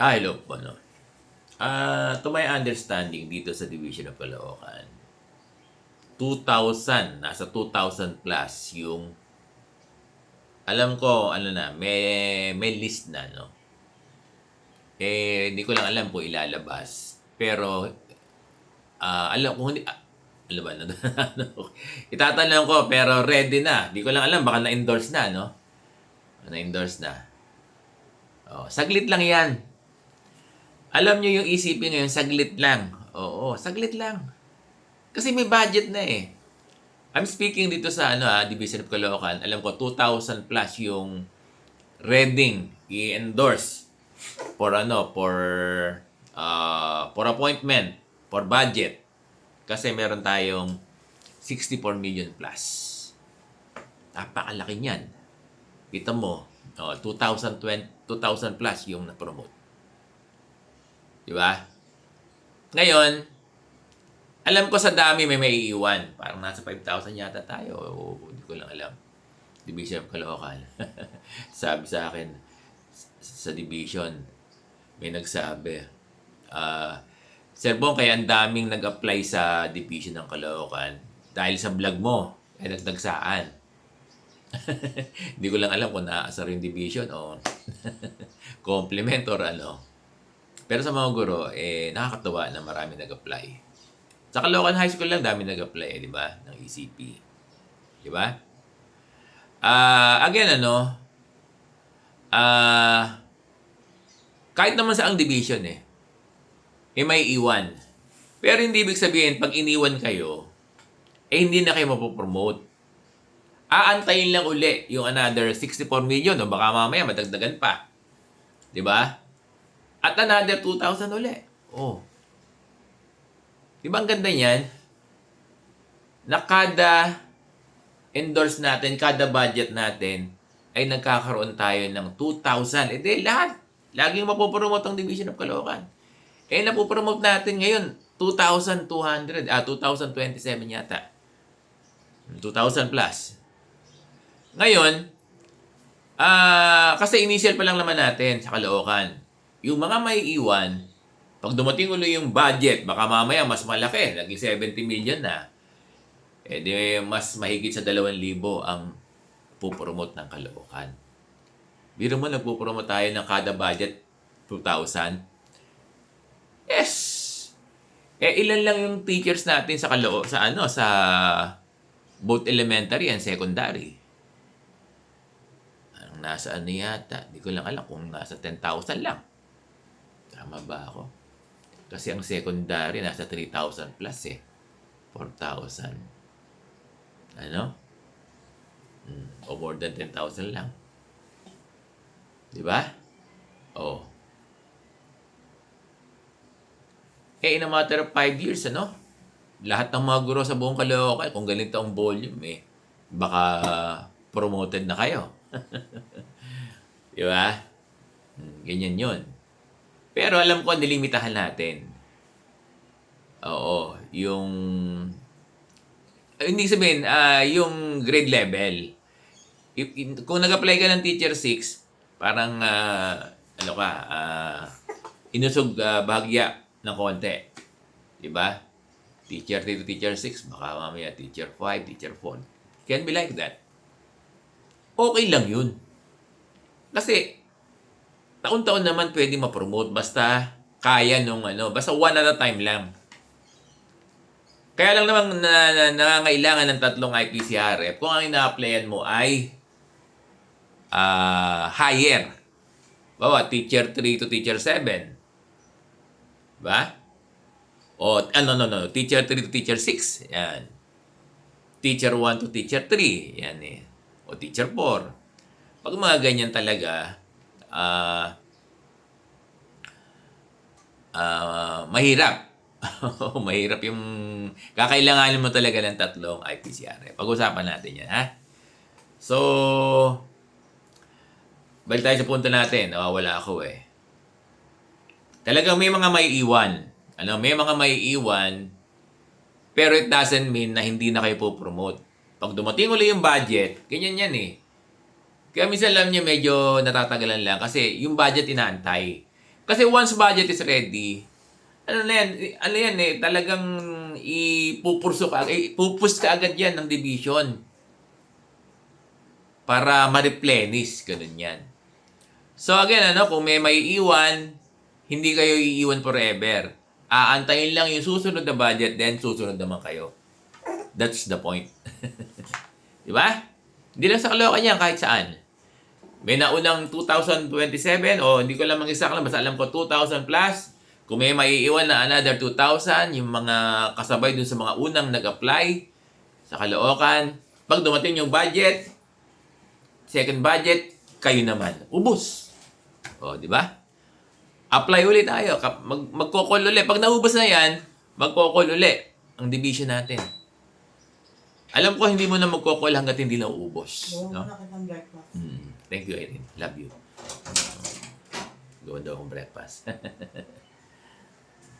Hello po, no. To my understanding dito sa Division of Caloocan, 2,000, nasa 2,000 plus yung alam ko ano na, may list na, no. Hindi ko lang alam kung ilalabas. Pero alam kung hindi alam ba na itatanong ko pero ready na. Di ko lang alam baka na-endorse na, no. Na-endorse na. Saglit lang 'yan. Alam nyo yung isipin ngayon, saglit lang. Oo, saglit lang. Kasi may budget na eh. I'm speaking dito sa Division of Caloocan. Alam ko, 2,000 plus yung reading i-endorse for for appointment, for budget. Kasi meron tayong 64 million plus. Napakalaki niyan. Kita mo, 2,000 plus yung na-promote. Di ba? Ngayon, alam ko sa dami may maiiwan. Parang nasa 5,000 yata tayo. Hindi ko lang alam. Division of Caloocan. Sabi sa akin, sa division, may nagsabi, Sir Bong, kaya ang daming nag-apply sa division ng Caloocan dahil sa vlog mo, nagdagsaan. Hindi ko lang alam kung naaasar yung division o compliment or ano. Pero sa mga guro, nakakatawa na marami nag-apply. Sa Caloocan High School lang, dami nag-apply, di ba? Ng ECP. Di ba? Again, kahit naman sa ang division, may iwan. Pero hindi ibig sabihin, pag iniwan kayo, hindi na kayo mapopromote. Aantayin lang uli yung another 64 million o baka mamaya madagdagan pa. Di ba? At another 2,000 uli. Di ba ang ganda niyan? Na kada endorse natin, kada budget natin, ay nagkakaroon tayo ng 2,000. Lahat. Laging mapopromote ang Division of Caloocan. Napopromote natin ngayon, 2,200. 2,027 yata. 2,000 plus. Ngayon, kasi initial pa lang naman natin sa Caloocan. Yung mga may iwan, pag dumating ulit yung budget, baka mamaya mas malaki, naging 70 million na. Di mas mahigit sa 2,000 ang pupromote ng Caloocan. Biro mo, nagpupromote tayo ng kada budget 2,000. Yes! Ilan lang yung teachers natin sa sa both elementary and secondary. Nasa yata, di ko lang alam kung nasa 10,000 lang. Tama ba ako? Kasi ang secondary nasa 3,000 plus 4,000. O more than 10,000 lang. Di ba? In a matter of 5 years, lahat ng mga guro sa buong Caloocan, kung ganito ang volume, baka promoted na kayo. Di ba? Ganyan yun. Pero alam ko, nilimitahan natin. Yung hindi sabihin, yung grade level. Kung nag-apply ka ng Teacher 6, parang, inusog bahagya ng konti. Diba? Teacher 3 to Teacher 6, baka mamaya Teacher 5, Teacher 4. Can be like that. Okay lang yun. Kasi, taon-taon naman pwede ma-promote basta kaya nung basta one at a time lang. Kaya lang naman nangangailangan ng 3 IPCRF kung ang ina-applyan mo ay higher. Bawa, Teacher 3 to Teacher 7. Diba? O, Teacher 3 to Teacher 6. Yan. Teacher 1 to Teacher 3. Yan O, Teacher 4. Pag mga ganyan talaga, mahirap. Mahirap yung kakailanganin mo talaga ng 3 IPCRF. Pag-usapan natin yan, ha? So, balik tayo sa punto natin. Wala ako Talagang may mga maiiwan. May mga maiiwan, pero it doesn't mean na hindi na kayo po-promote. Pag dumating ulit yung budget, ganyan yan Kaya minsan alam niyo medyo natatagalan lang kasi yung budget inaantay. Kasi once budget is ready, ano yan eh, talagang ipupus ka agad yan ng division para ma-replenish, ganun yan. So again, kung may maiiwan, hindi kayo iiwan forever. Aantayin lang yung susunod na budget, then susunod naman kayo. That's the point. Di ba? Hindi lang sa Caloocan yan, kahit saan. May naunang 2027, o hindi ko lang mag-isa lang, basta alam ko 2,000 plus. Kung may maiiwan na another 2,000, yung mga kasabay dun sa mga unang nag-apply sa Caloocan. Pag dumating yung budget, second budget, kayo naman. Ubus. O, di ba? Apply ulit tayo. Magko-call ulit. Pag naubos na yan, magko-call ulit ang division natin. Alam ko hindi mo na magko-call hanggat hindi na uubos. No? Thank you, Irene. Love you. Gawin daw akong breakfast.